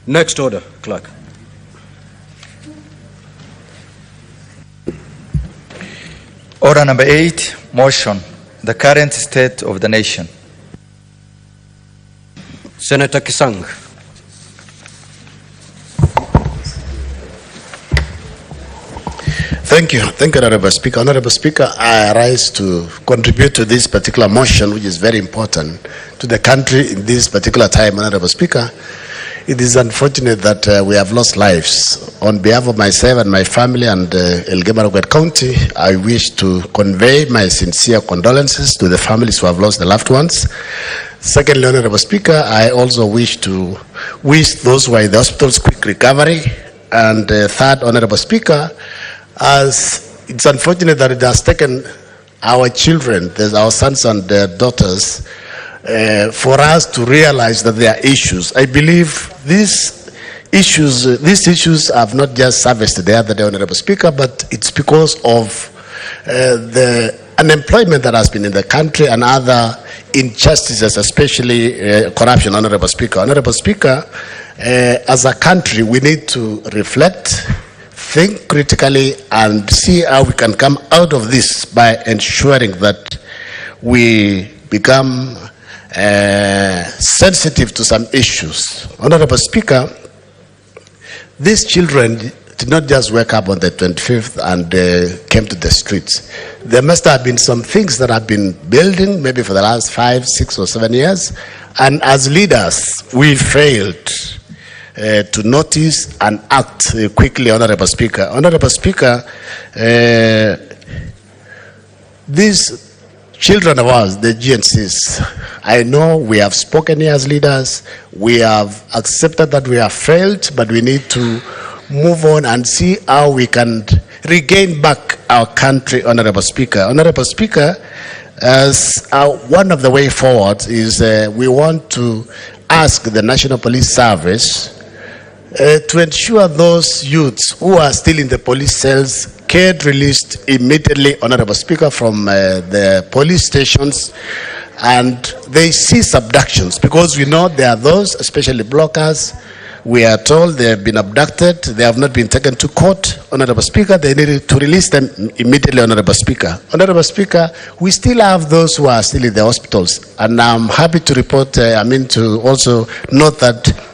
Next order, Clerk. Order number 8, motion, the current state of the nation. Senator Kisang. Thank you, Honorable Speaker. Honorable Speaker, I rise to contribute to this particular motion, which is very important to the country in this particular time. Honorable Speaker, it is unfortunate that we have lost lives. On behalf of myself and my family and Elgeyo-Marakwet County, I wish to convey my sincere condolences to the families who have lost their loved ones. Secondly, Honorable Speaker, I also wish to wish those who are in the hospitals quick recovery. And third, Honorable Speaker, as it's unfortunate that it has taken our children, our sons and their daughters, for us to realize that there are issues. I believe these issues have not just surfaced the other day, Honorable Speaker, but it's because of the unemployment that has been in the country and other injustices, especially corruption, Honorable Speaker. Honorable Speaker, as a country, we need to reflect, think critically, and see how we can come out of this by ensuring that we become sensitive to some issues. Honorable Speaker, these children did not just wake up on the 25th and came to the streets. There must have been some things that have been building maybe for the last 5, 6 or 7 years, and as leaders we failed to notice and act quickly, Honorable Speaker. Honorable Speaker, these children of ours, the GNCs, I know we have spoken here as leaders, we have accepted that we have failed, but we need to move on and see how we can regain back our country, Honorable Speaker. Honorable Speaker, as one of the way forward is we want to ask the National Police Service to ensure those youths who are still in the police cells get released immediately, Honorable Speaker, from the police stations, and they cease abductions, because we know there are those, especially blockers, we are told they have been abducted, they have not been taken to court, Honorable Speaker, they needed to release them immediately, Honorable Speaker. Honorable Speaker, we still have those who are still in the hospitals, and I'm happy to report, to also note that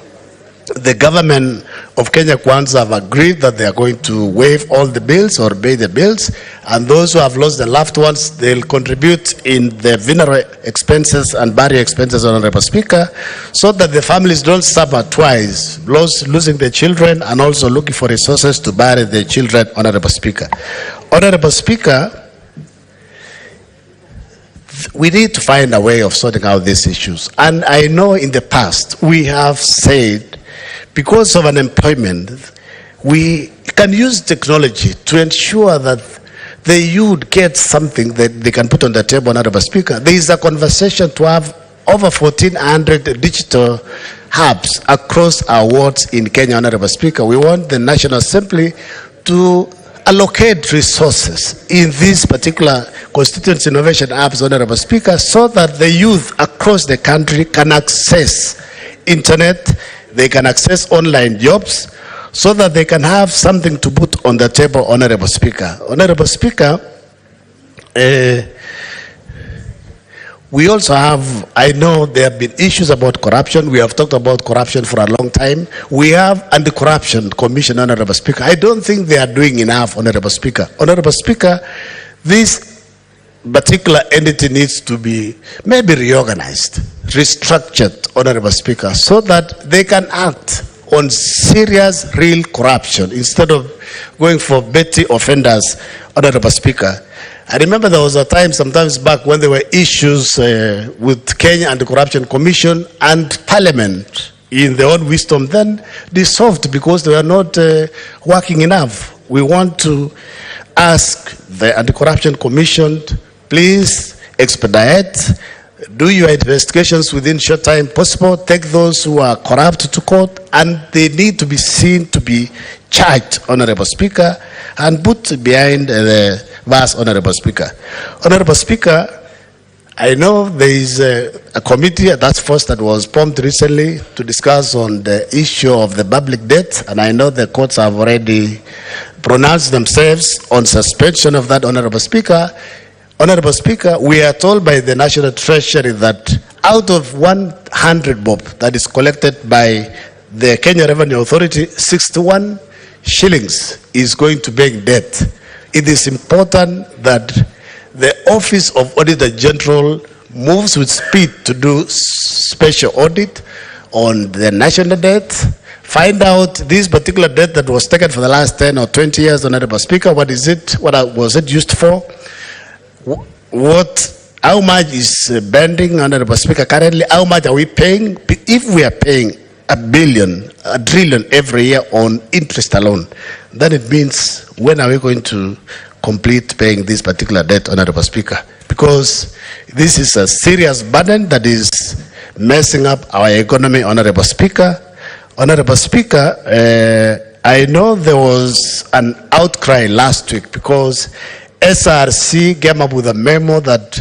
the government of Kenya Kwanza have agreed that they are going to waive all the bills or pay the bills, and those who have lost their loved ones, they'll contribute in the funeral expenses and burial expenses, Honorable Speaker, so that the families don't suffer twice, losing their children and also looking for resources to bury their children, Honorable Speaker. Honorable Speaker, we need to find a way of sorting out these issues. And I know in the past we have said, because of unemployment, we can use technology to ensure that the youth get something that they can put on the table, Honorable Speaker. There is a conversation to have over 1,400 digital hubs across our wards in Kenya, Honorable Speaker. We want the National Assembly to allocate resources in these particular constituency innovation hubs, Honorable Speaker, so that the youth across the country can access internet, they can access online jobs, so that they can have something to put on the table, Honorable Speaker. Honorable Speaker, we also have, I know there have been issues about corruption. We have talked about corruption for a long time. We have Anti-Corruption Commission, Honorable Speaker. I don't think they are doing enough, Honorable Speaker. Honorable Speaker, this particular entity needs to be maybe reorganized, restructured, Honorable Speaker, so that they can act on serious, real corruption instead of going for petty offenders, Honorable Speaker. I remember there was a time sometimes back when there were issues with Kenya and the Corruption Commission, and Parliament, in their own wisdom, then dissolved because they were not working enough. We want to ask the Anti-Corruption Commission, please expedite, do your investigations within short time possible, take those who are corrupt to court, and they need to be seen to be charged, Honorable Speaker, and put behind the bars, Honorable Speaker. Honorable Speaker, I know there is a committee, a task force that was formed recently to discuss on the issue of the public debt, and I know the courts have already pronounced themselves on suspension of that, Honorable Speaker. Honorable Speaker, we are told by the National Treasury that out of 100 bob that is collected by the Kenya Revenue Authority, 61 shillings is going to bank debt. It is important that the Office of Auditor General moves with speed to do special audit on the national debt, find out this particular debt that was taken for the last 10 or 20 years, Honorable Speaker, what is it, what was it used for, how much is bending, Honorable Speaker, currently, how much are we paying? If we are paying $1 trillion every year on interest alone, then it means when are we going to complete paying this particular debt, Honorable Speaker? Because this is a serious burden that is messing up our economy, Honorable Speaker. Honorable Speaker, I know there was an outcry last week because SRC came up with a memo that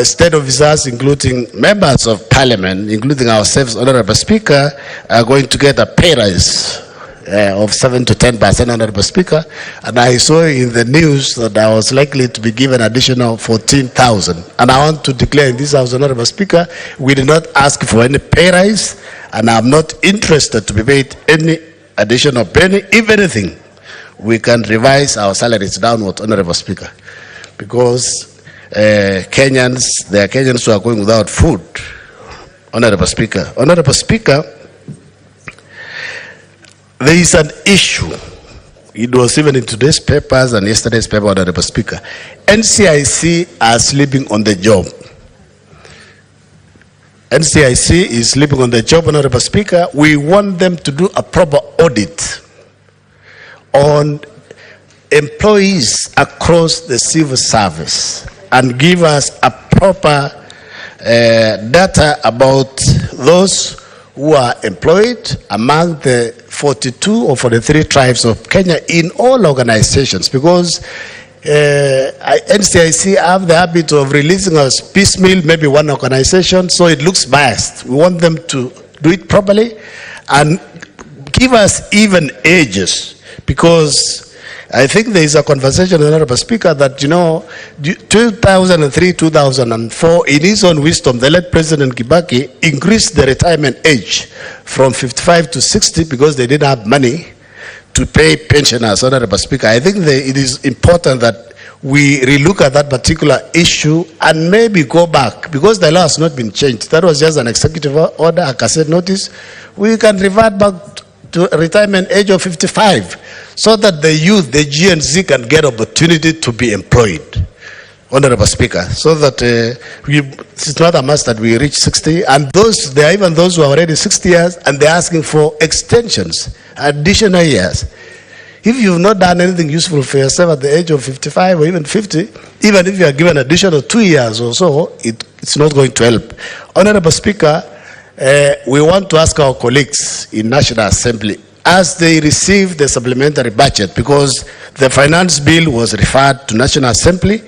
state officers, including members of parliament, including ourselves, Honorable Speaker, are going to get a pay rise of 7 to 10%, Honorable Speaker. And I saw in the news that I was likely to be given additional 14,000. And I want to declare in this House, Honorable Speaker, we did not ask for any pay rise, and I'm not interested to be paid any additional penny. If anything, we can revise our salaries downward, Honorable Speaker, because Kenyans, there are Kenyans who are going without food, Honorable Speaker. Honorable Speaker, there is an issue. It was even in today's papers and yesterday's paper, Honorable Speaker. NCIC are sleeping on the job. NCIC is sleeping on the job, Honorable Speaker. We want them to do a proper audit on employees across the civil service and give us a proper data about those who are employed among the 42 or 43 tribes of Kenya in all organizations, because NCIC have the habit of releasing us piecemeal, maybe one organization, so it looks biased. We want them to do it properly and give us even ages, because I think there is a conversation, Honorable Speaker, that, 2003, 2004, in his own wisdom, the late President Kibaki increased the retirement age from 55 to 60 because they didn't have money to pay pensioners, Honorable Speaker. I think it is important that we relook at that particular issue and maybe go back, because the law has not been changed. That was just an executive order, a cassette notice. We can revert back to a retirement age of 55 so that the youth, the GNZ, can get opportunity to be employed, Honorable Speaker, so that it's not a must that we reach 60. And there are even those who are already 60 years and they're asking for extensions, additional years. If you've not done anything useful for yourself at the age of 55 or even 50, even if you are given additional 2 years or so, it's not going to help. Honorable Speaker, we want to ask our colleagues in National Assembly, as they receive the supplementary budget, because the finance bill was referred to National Assembly,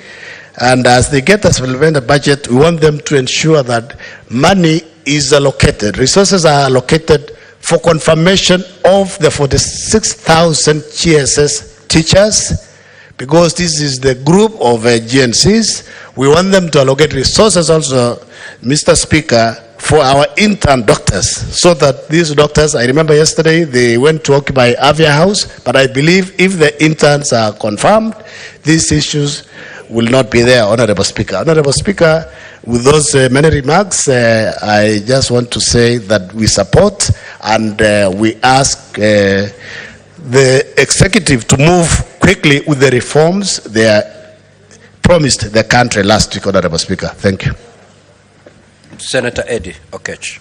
and as they get the supplementary budget, we want them to ensure that money is allocated, resources are allocated for confirmation of the 46,000 GSS teachers, because this is the group of GNCs. We want them to allocate resources also, Mr. Speaker, for our intern doctors, so that these doctors, I remember yesterday, they went to occupy Avia House, but I believe if the interns are confirmed, these issues will not be there, Honorable Speaker. Honorable Speaker, with those many remarks, I just want to say that we support and we ask the executive to move quickly with the reforms they promised the country last week, Honorable Speaker. Thank you. Senator Eddie Okech.